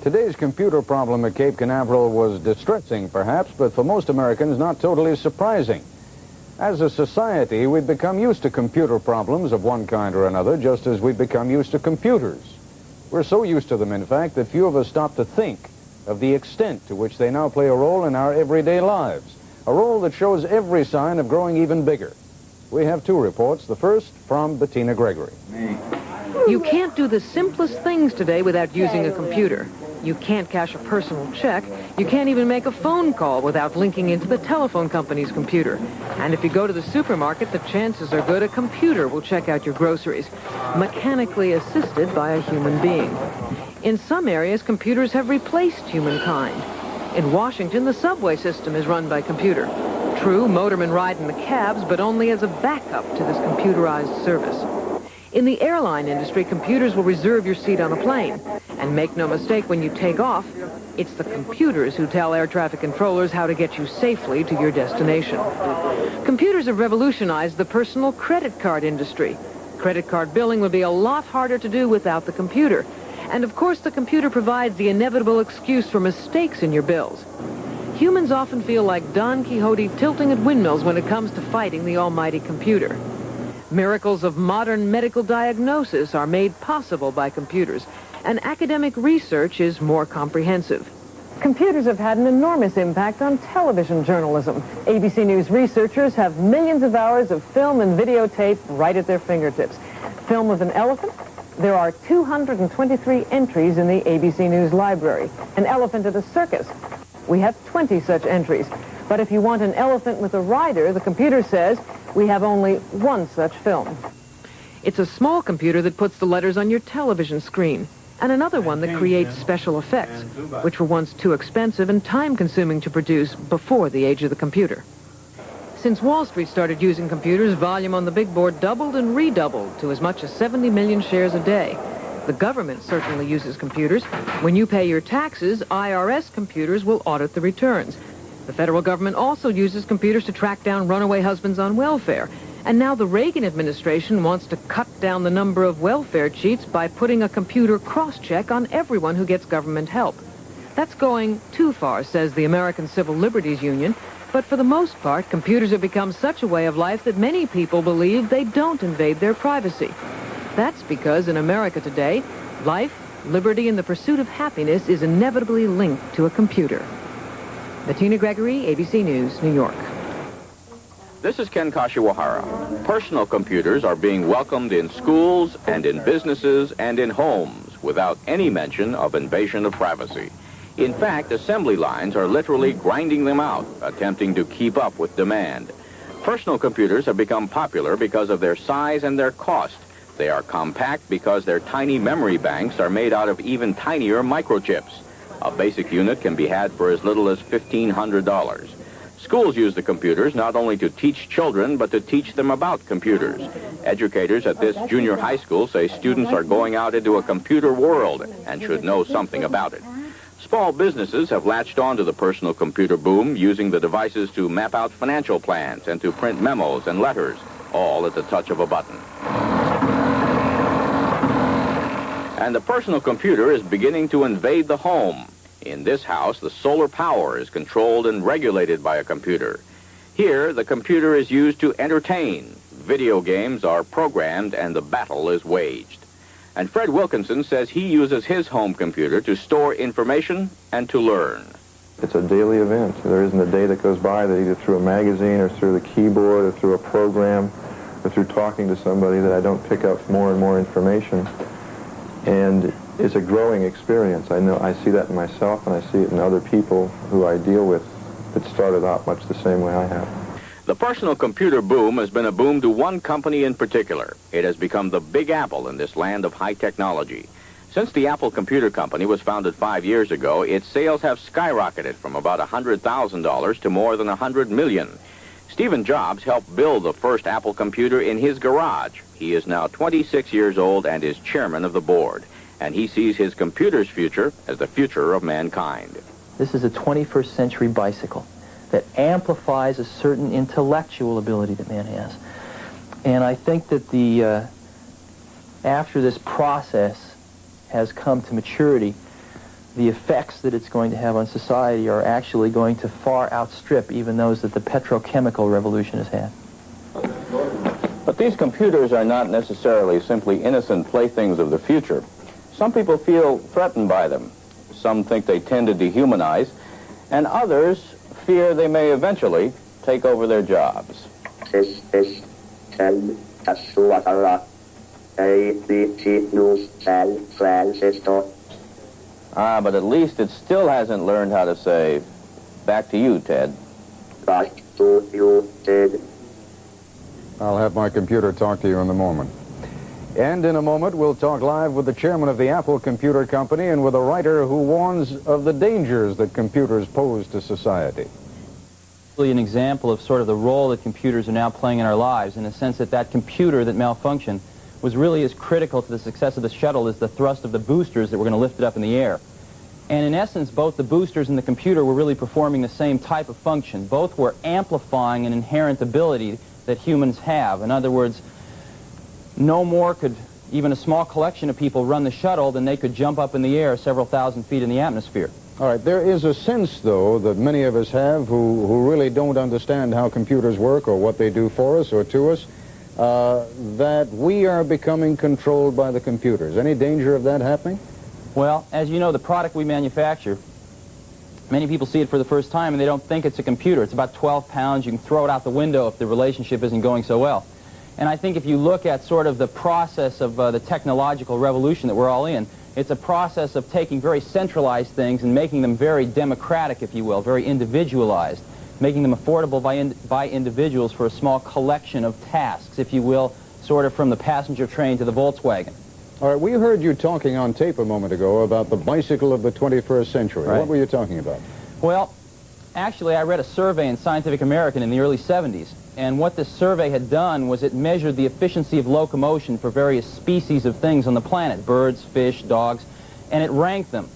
Today's computer problem at Cape Canaveral was distressing, perhaps, but for most Americans, not totally surprising. As a society, we've become used to computer problems of one kind or another, just as we've become used to computers. We're so used to them, in fact, that few of us stop to think of the extent to which they now play a role in our everyday lives, a role that shows every sign of growing even bigger. We have two reports, the first from Bettina Gregory. You can't do the simplest things today without using a computer. You can't cash a personal check. You can't even make a phone call without linking into the telephone company's computer. And if you go to the supermarket, the chances are good a computer will check out your groceries, mechanically assisted by a human being. In some areas, computers have replaced humankind. In Washington, the subway system is run by computer. True, motormen ride in the cabs, but only as a backup to this computerized service. In the airline industry, computers will reserve your seat on a plane. And make no mistake, when you take off, it's the computers who tell air traffic controllers how to get you safely to your destination. Computers have revolutionized the personal credit card industry. Credit card billing would be a lot harder to do without the computer. And of course, the computer provides the inevitable excuse for mistakes in your bills. Humans often feel like Don Quixote tilting at windmills when it comes to fighting the almighty computer. Miracles of modern medical diagnosis are made possible by computers, and academic research is more comprehensive. Computers have had an enormous impact on television journalism. ABC News researchers have millions of hours of film and videotape right at their fingertips. Film of an elephant? There are 223 entries in the ABC News library. An elephant at a circus? We have 20 such entries. But if you want an elephant with a rider, the computer says we have only one such film. It's a small computer that puts the letters on your television screen, and another one that creates special effects, which were once too expensive and time-consuming to produce before the age of the computer. Since Wall Street started using computers, volume on the big board doubled and redoubled to as much as 70 million shares a day. The government certainly uses computers. When you pay your taxes, IRS computers will audit the returns. The federal government also uses computers to track down runaway husbands on welfare. And now the Reagan administration wants to cut down the number of welfare cheats by putting a computer cross-check on everyone who gets government help. That's going too far, says the American Civil Liberties Union. But for the most part, computers have become such a way of life that many people believe they don't invade their privacy. That's because in America today, life, liberty, and the pursuit of happiness is inevitably linked to a computer. Bettina Gregory, ABC News, New York. This is Ken Kashiwahara. Personal computers are being welcomed in schools and in businesses and in homes without any mention of invasion of privacy. In fact, assembly lines are literally grinding them out, attempting to keep up with demand. Personal computers have become popular because of their size and their cost. They are compact because their tiny memory banks are made out of even tinier microchips. A basic unit can be had for as little as $1,500. Schools use the computers not only to teach children, but to teach them about computers. Educators at this junior high school say students are going out into a computer world and should know something about it. Small businesses have latched on to the personal computer boom, using the devices to map out financial plans and to print memos and letters, all at the touch of a button. And the personal computer is beginning to invade the home. In this house, the solar power is controlled and regulated by a computer. Here, the computer is used to entertain. Video games are programmed and the battle is waged. And Fred Wilkinson says he uses his home computer to store information and to learn. It's a daily event. There isn't a day that goes by that either through a magazine or through the keyboard or through a program or through talking to somebody that I don't pick up more and more information. And it's a growing experience. I see that in myself, and I see it in other people who I deal with that started out much the same way I have. The personal computer boom has been a boom to one company in particular. It has become the Big Apple in this land of high technology. Since the Apple Computer Company was founded 5 years ago, its sales have skyrocketed from about $100,000 to more than $100 million. Stephen Jobs helped build the first Apple computer in his garage. He is now 26 years old and is chairman of the board. And he sees his computer's future as the future of mankind. This is a 21st century bicycle that amplifies a certain intellectual ability that man has. And I think that after this process has come to maturity, the effects that it's going to have on society are actually going to far outstrip even those that the petrochemical revolution has had. But these computers are not necessarily simply innocent playthings of the future. Some people feel threatened by them. Some think they tend to dehumanize, and others fear they may eventually take over their jobs. This is Ted Koppel, ABC News San Francisco. But at least it still hasn't learned how to say, back to you, Ted. Back to you, Ted. I'll have my computer talk to you in a moment. And in a moment, we'll talk live with the chairman of the Apple Computer Company and with a writer who warns of the dangers that computers pose to society. Really an example of sort of the role that computers are now playing in our lives, in the sense that that computer that malfunctioned was really as critical to the success of the shuttle as the thrust of the boosters that were going to lift it up in the air. And in essence, both the boosters and the computer were really performing the same type of function. Both were amplifying an inherent ability that humans have. In other words, no more could even a small collection of people run the shuttle than they could jump up in the air several thousand feet in the atmosphere. All right, there is a sense, though, that many of us have who really don't understand how computers work or what they do for us or to us, that we are becoming controlled by the computers. Any danger of that happening? Well, as you know, the product we manufacture, many people see it for the first time and they don't think it's a computer. It's about 12 pounds. You can throw it out the window if the relationship isn't going so well. And I think if you look at sort of the process of the technological revolution that we're all in, it's a process of taking very centralized things and making them very democratic, if you will, very individualized, making them affordable by individuals for a small collection of tasks, if you will, sort of from the passenger train to the Volkswagen. All right, we heard you talking on tape a moment ago about the bicycle of the 21st century. Right. What were you talking about? Well, actually, I read a survey in Scientific American in the early 70s, and what this survey had done was it measured the efficiency of locomotion for various species of things on the planet, birds, fish, dogs, and it ranked them.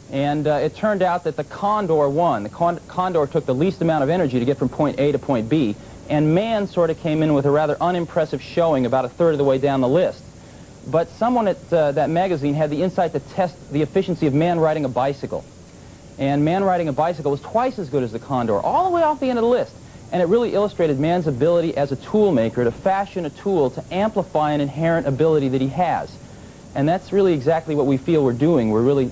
And it turned out that the condor won. The condor took the least amount of energy to get from point A to point B, and man sort of came in with a rather unimpressive showing about a third of the way down the list. But someone at that magazine had the insight to test the efficiency of man riding a bicycle. And man riding a bicycle was twice as good as the condor, all the way off the end of the list. And it really illustrated man's ability as a tool maker to fashion a tool to amplify an inherent ability that he has. And that's really exactly what we feel we're doing. We're really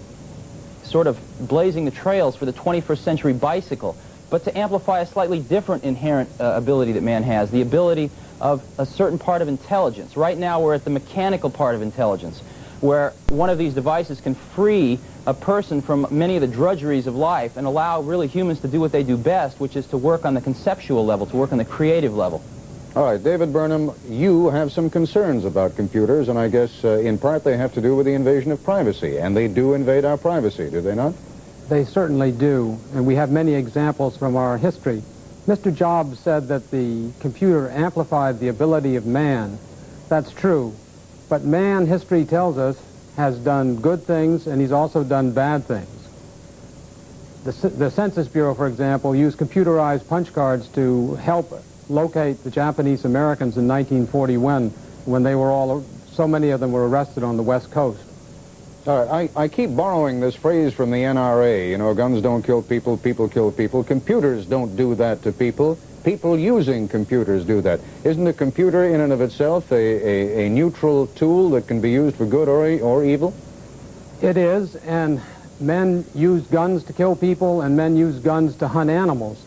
sort of blazing the trails for the 21st century bicycle, but to amplify a slightly different inherent ability that man has, the ability of a certain part of intelligence. Right now we're at the mechanical part of intelligence, where one of these devices can free a person from many of the drudgeries of life and allow really humans to do what they do best, which is to work on the conceptual level, to work on the creative level. All right, David Burnham, you have some concerns about computers, and I guess in part they have to do with the invasion of privacy, and they do invade our privacy, do they not? They certainly do, and we have many examples from our history. Mr. Jobs said that the computer amplified the ability of man. That's true, but man, history tells us, has done good things, and he's also done bad things. The Census Bureau, for example, used computerized punch cards to help locate the Japanese Americans in 1941 when they were so many of them were arrested on the West Coast. All right, I keep borrowing this phrase from the NRA, you know, guns don't kill people, people kill people. Computers don't do that to people. People using computers do that. Isn't a computer in and of itself a neutral tool that can be used for good or evil? It is, and men use guns to kill people, and men use guns to hunt animals.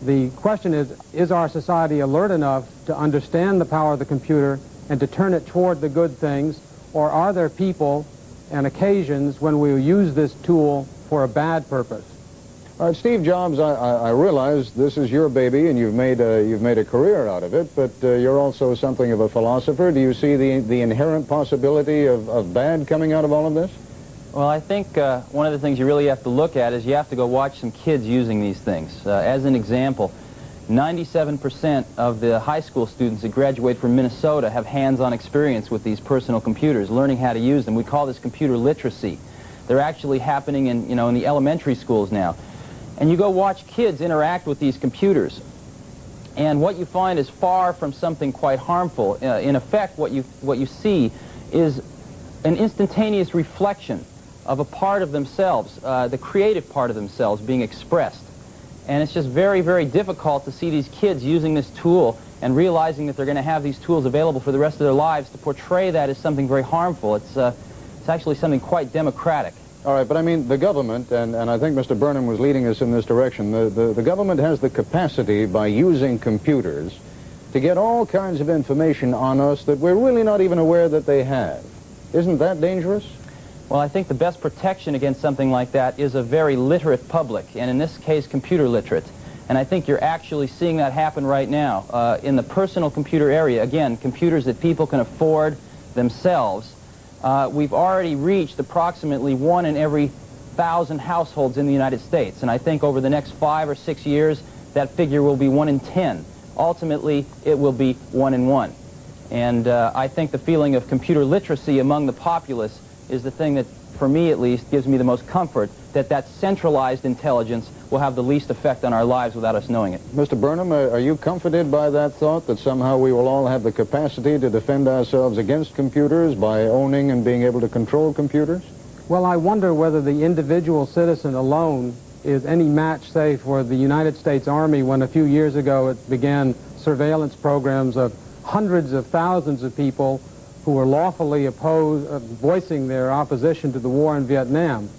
The question is our society alert enough to understand the power of the computer and to turn it toward the good things, or are there people and occasions when we use this tool for a bad purpose? All right, Steve Jobs, I realize this is your baby and you've made a career out of it, but you're also something of a philosopher. Do you see the inherent possibility of bad coming out of all of this? Well, I think one of the things you really have to look at is you have to go watch some kids using these things. As an example, 97% of the high school students that graduate from Minnesota have hands-on experience with these personal computers, learning how to use them. We call this computer literacy. They're actually happening in the elementary schools now. And you go watch kids interact with these computers, and what you find is far from something quite harmful. In effect, what you see is an instantaneous reflection of a part of themselves, the creative part of themselves being expressed. And it's just very, very difficult to see these kids using this tool and realizing that they're going to have these tools available for the rest of their lives to portray that as something very harmful. It's actually something quite democratic. All right, but I mean, the government, and I think Mr. Burnham was leading us in this direction, the government has the capacity by using computers to get all kinds of information on us that we're really not even aware that they have. Isn't that dangerous? Well, I think the best protection against something like that is a very literate public, and in this case, computer literate. And I think you're actually seeing that happen right now. In the personal computer area, again, computers that people can afford themselves, we've already reached approximately 1 in every 1,000 households in the United States. And I think over the next 5 or 6 years, that figure will be 1 in 10. Ultimately, it will be 1 in 1. And I think the feeling of computer literacy among the populace is the thing that, for me at least, gives me the most comfort that that centralized intelligence will have the least effect on our lives without us knowing it. Mr. Burnham, are you comforted by that thought, that somehow we will all have the capacity to defend ourselves against computers by owning and being able to control computers? Well, I wonder whether the individual citizen alone is any match, say, for the United States Army when a few years ago it began surveillance programs of hundreds of thousands of people who were lawfully voicing their opposition to the war in Vietnam.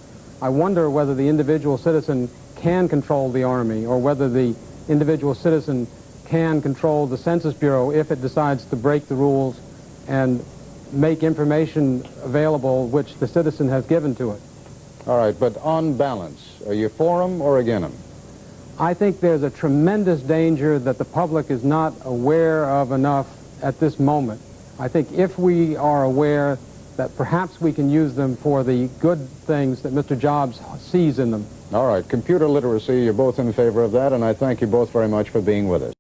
I wonder whether the individual citizen can control the Army, or whether the individual citizen can control the Census Bureau if it decides to break the rules and make information available which the citizen has given to it. All right, but on balance, are you for them or against them? I think there's a tremendous danger that the public is not aware of enough at this moment. I think if we are aware that perhaps we can use them for the good things that Mr. Jobs sees in them. All right, computer literacy, you're both in favor of that, and I thank you both very much for being with us.